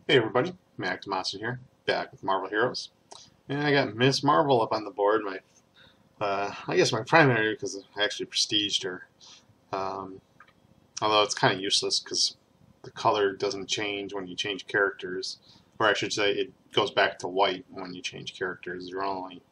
Hey everybody, Mac Monster here, back with Marvel Heroes. And I got Miss Marvel up on the board, I guess my primary, because I actually prestiged her. Um, Although it's kind of useless because the color doesn't change when you change characters. Or I should say, it goes back to white when you change characters. You're only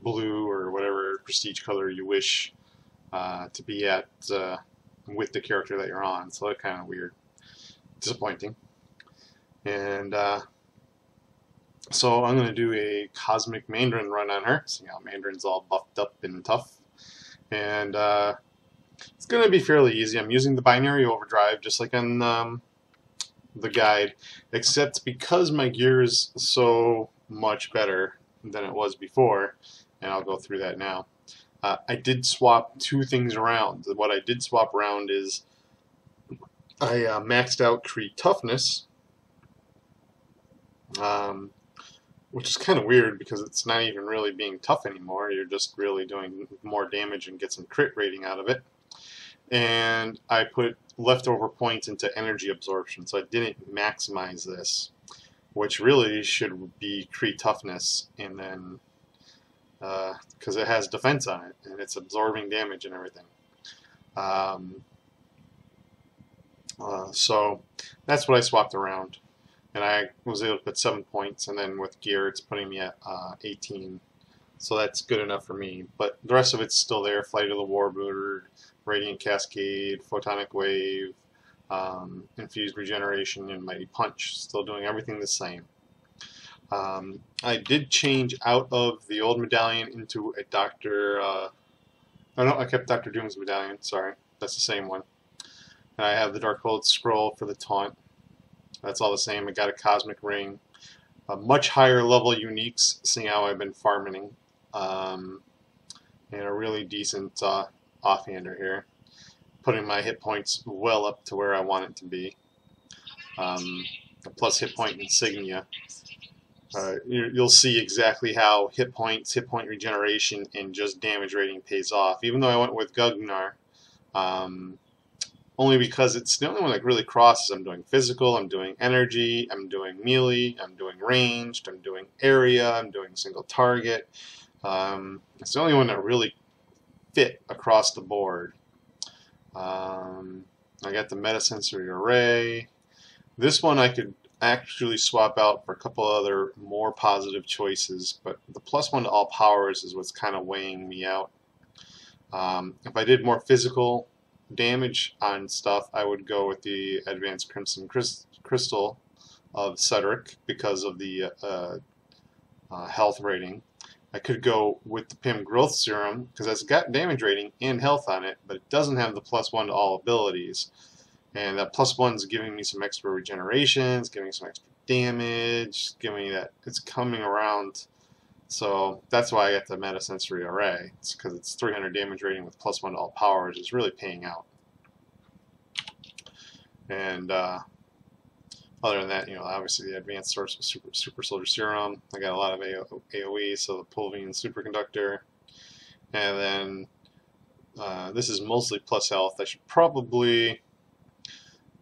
blue or whatever prestige color you wish to be at with the character that you're on. So that's kind of weird. Disappointing. And so I'm going to do a Cosmic Mandarin run on her. See how Mandarin's all buffed up and tough. And it's going to be fairly easy. I'm using the binary overdrive just like on the guide, except because my gear is so much better than it was before, and I'll go through that now. I did swap two things around. What I did swap around is I maxed out Kree Toughness, which is kind of weird because it's not even really being tough anymore. You're just really doing more damage and get some crit rating out of it. And I put leftover points into energy absorption, so I didn't maximize this, which really should be Kree Toughness, and then because it has defense on it and it's absorbing damage and everything. So that's what I swapped around. And I was able to put 7 points, and then with gear it's putting me at 18. So that's good enough for me. But the rest of it's still there. Flight of the Warbird, Radiant Cascade, Photonic Wave, Infused Regeneration, and Mighty Punch. Still doing everything the same. I did change out of the old medallion into a oh no, I kept Dr. Doom's medallion. Sorry, that's the same one. And I have the Darkhold Scroll for the taunt. That's all the same. I got a Cosmic Ring, a much higher level uniques, seeing how I've been farming, and a really decent offhander here, putting my hit points well up to where I want it to be. A plus hit point insignia. You'll see exactly how hit points, hit point regeneration, and just damage rating pays off. Even though I went with Gugnar, only because it's the only one that really crosses. I'm doing physical, I'm doing energy, I'm doing melee, I'm doing ranged, I'm doing area, I'm doing single target. It's the only one that really fit across the board. I got the metasensory array. This one I could actually swap out for a couple other more positive choices, but the +1 to all powers is what's kind of weighing me out. If I did more physical damage on stuff, I would go with the Advanced Crimson Crystal of Cedric because of the health rating. I could go with the Pym Growth Serum because it's got damage rating and health on it, but it doesn't have the +1 to all abilities. And that +1 is giving me some extra regeneration, it's giving me some extra damage, giving me that it's coming around. So that's why I got the Metasensory Array. It's because it's 300 damage rating with +1 to all powers. It's really paying out. And other than that, obviously the advanced source of super soldier serum. I got a lot of AOE, so the Pulvian superconductor. And then this is mostly plus health. I should probably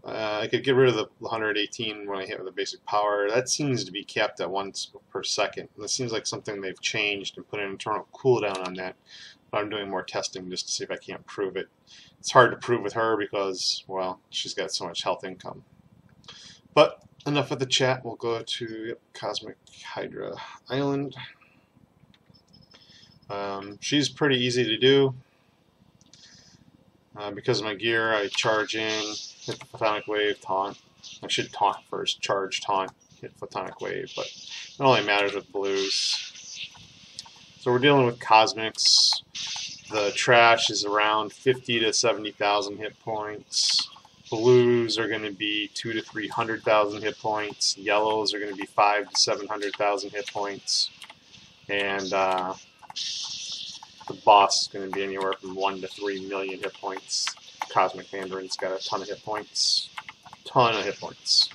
I could get rid of the 118 when I hit with the basic power. That seems to be capped at 1 per second. This seems like something they've changed and put an internal cooldown on that. But I'm doing more testing just to see if I can't prove it. It's hard to prove with her because, well, she's got so much health income. But enough of the chat. We'll go to Cosmic Hydra Island. She's pretty easy to do. Because of my gear, I charge in, hit the Photonic Wave, taunt. I should taunt first, charge, taunt, hit Photonic Wave, but it only matters with blues. So we're dealing with Cosmics. The trash is around 50 to 70,000 hit points. Blues are going to be 2 to 300,000 hit points. Yellows are going to be 5 to 700,000 hit points. And the boss is going to be anywhere from 1 to 3 million hit points. Cosmic Mandarin's got a ton of hit points. Ton of hit points.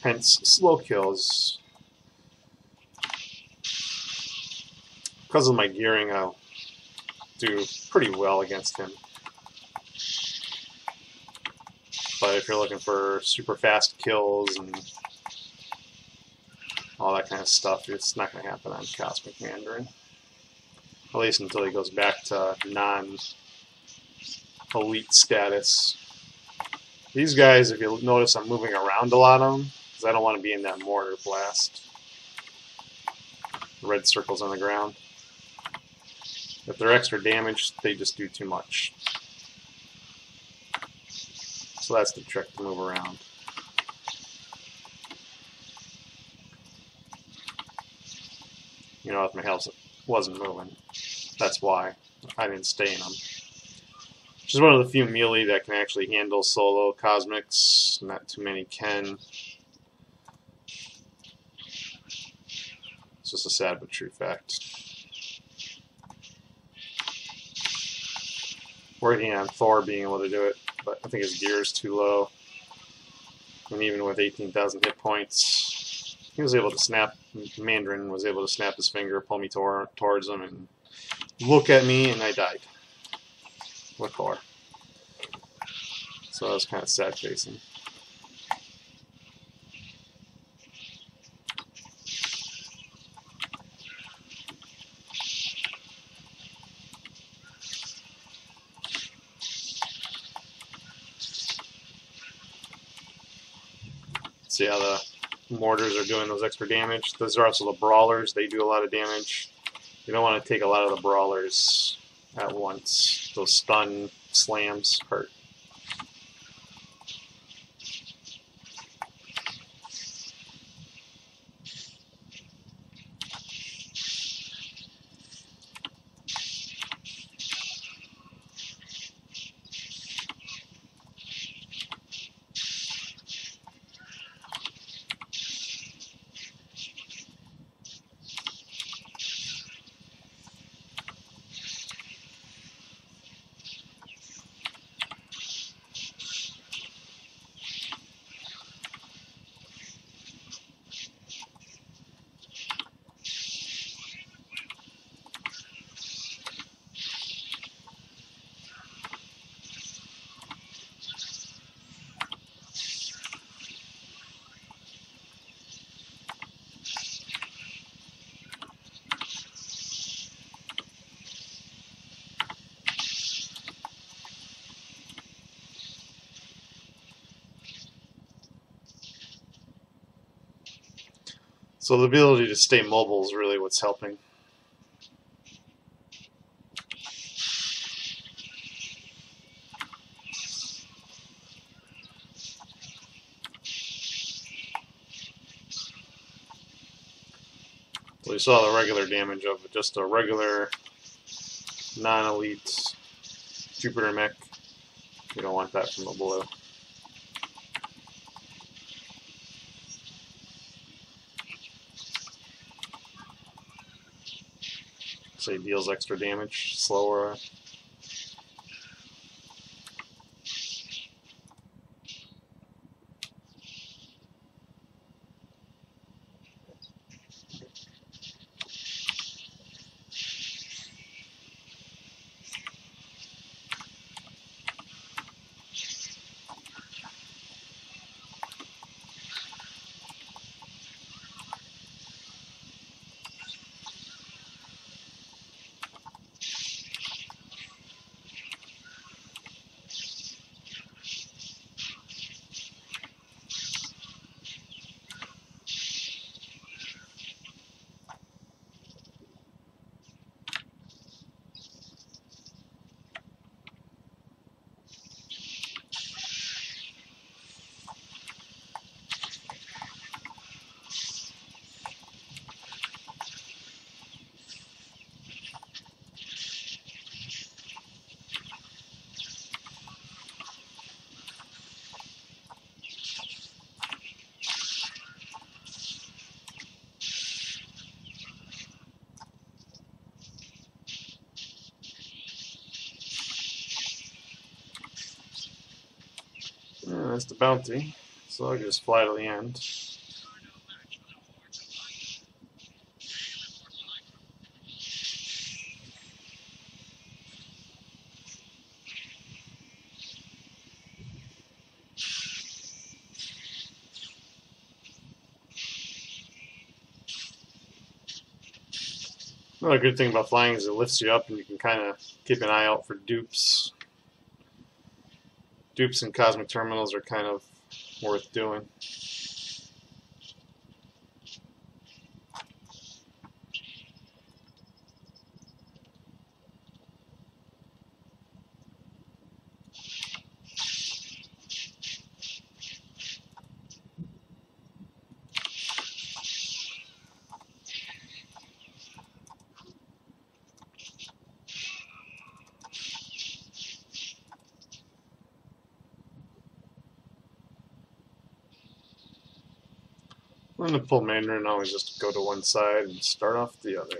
Hence, slow kills. Because of my gearing, I'll do pretty well against him. But if you're looking for super fast kills and all that kind of stuff. It's not going to happen on Cosmic Mandarin, at least until he goes back to non-elite status. These guys, if you notice, I'm moving around a lot of them because I don't want to be in that mortar blast. Red circles on the ground. If they're extra damaged, they just do too much. So that's the trick, to move around. You know, if my health wasn't moving, that's why I didn't stay in them. Which is one of the few melee that can actually handle solo cosmics. Not too many can. It's just a sad but true fact. Working on Thor being able to do it, but I think his gear is too low. And even with 18,000 hit points, he was able to snap. Mandarin was able to snap his finger, pull me towards him, and look at me, and I died with Thor. So that was kind of sad facing. See how the mortars are doing those extra damage. Those are also the brawlers. They do a lot of damage. You don't want to take a lot of the brawlers at once. Those stun slams hurt. So the ability to stay mobile is really what's helping. We saw the regular damage of just a regular non-elite Jupiter mech. We don't want that from the blue. So he deals extra damage, slower. Yeah, that's the bounty. So I can just fly to the end. Another good thing about flying is it lifts you up and you can kind of keep an eye out for dupes. Dupes and cosmic terminals are kind of worth doing. On the pull Mandarin, I always just go to one side and start off the other.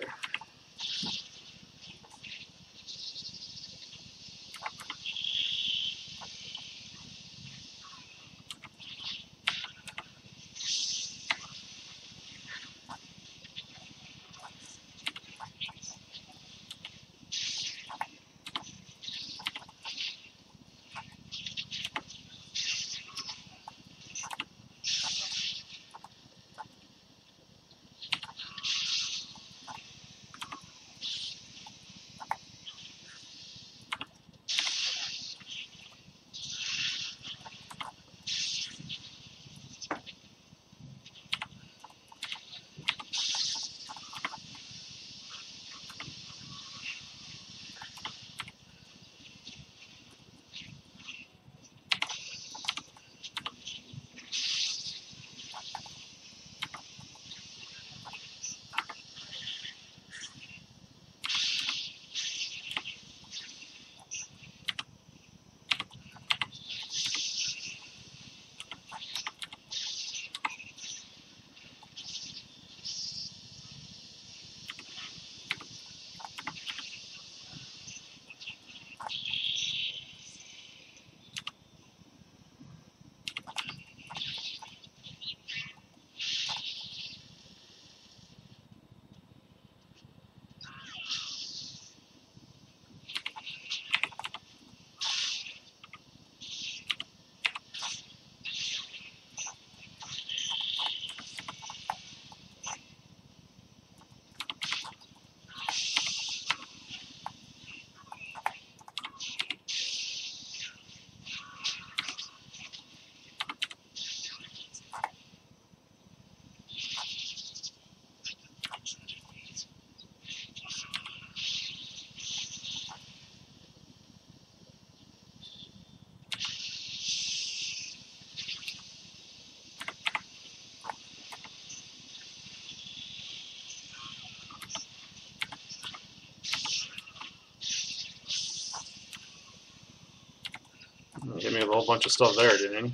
Give me a whole bunch of stuff there, didn't he?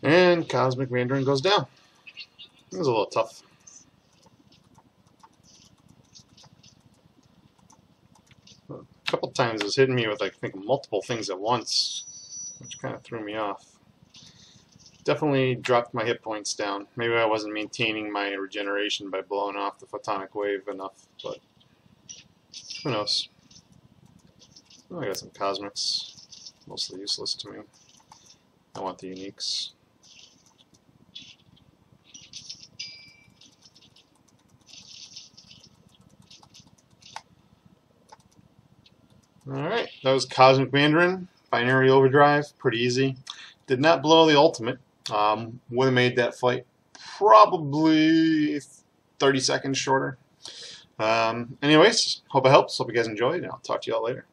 And Cosmic Mandarin goes down. It was a little tough. A couple times it was hitting me with, I think, multiple things at once, which kind of threw me off. Definitely dropped my hit points down. Maybe I wasn't maintaining my regeneration by blowing off the photonic wave enough, but who knows. Oh, I got some cosmics. Mostly useless to me. I want the uniques. Alright, that was Cosmic Mandarin, Binary Overdrive, pretty easy. Did not blow the ultimate. Would have made that fight probably 30 seconds shorter. Anyways, hope it helps. Hope you guys enjoyed, and I'll talk to you all later.